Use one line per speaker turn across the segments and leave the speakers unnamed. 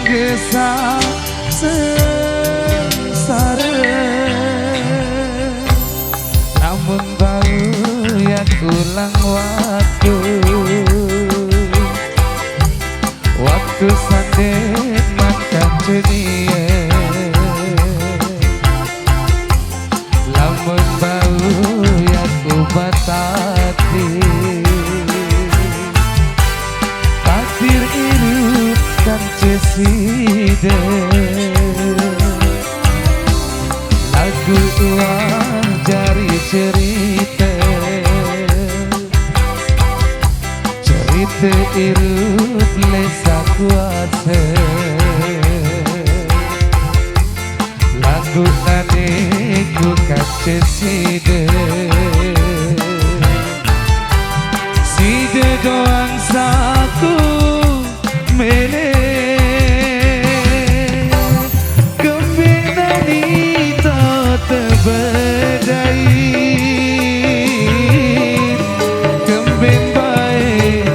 kisah sengsara, namun baru ya ulang waktu sandeng makan dunia, namun bau ya ku batati takdir irup kan ceside lagu uang jari cerita irup lesa kuasa lagu naniku kace side doang saku mele kembinani tak terbedai kembin baik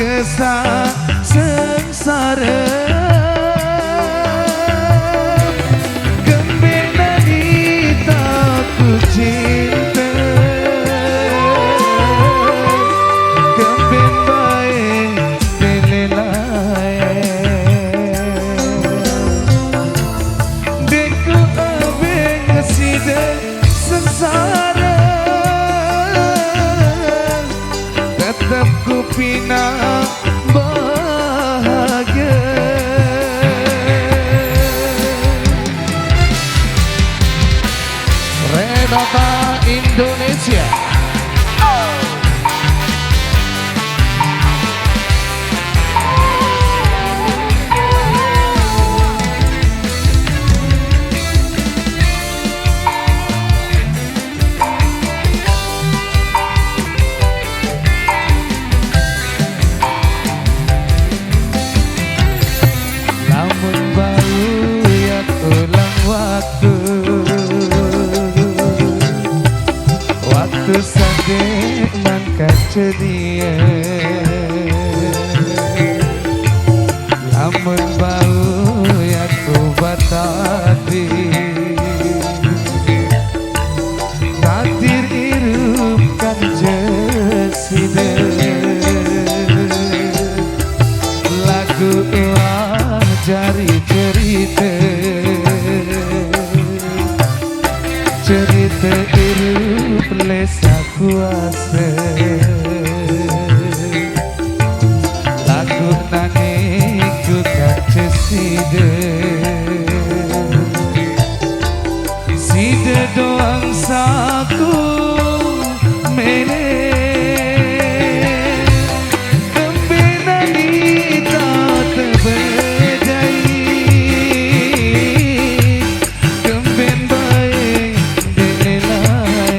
kisah sengsara gembira kita ku cinta gembira baik dilelai deku abeng sida sengsara tetap ku pinang bahagia. Renata Indonesia. Waktu sandeng mangkat ceria, lamun bau ya ku batati takdir irup kan jeside lagu uang jari cerita cerita irup lesa kuasa lagu naniku kace side doang saku mele kembina kita terbedai kembin baik dinilai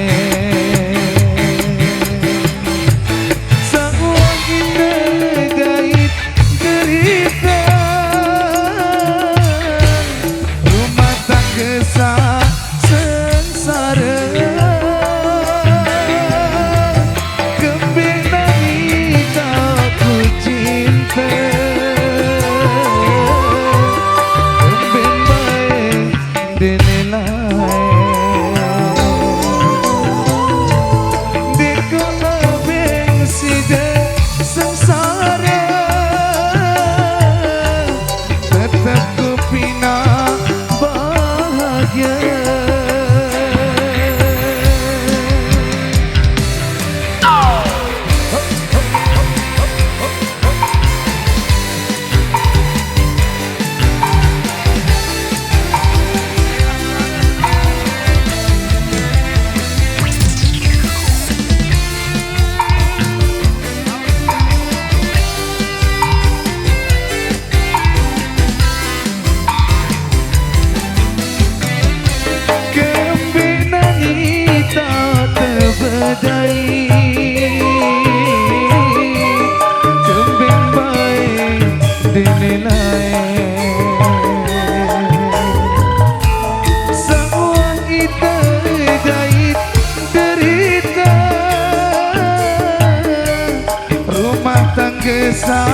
sa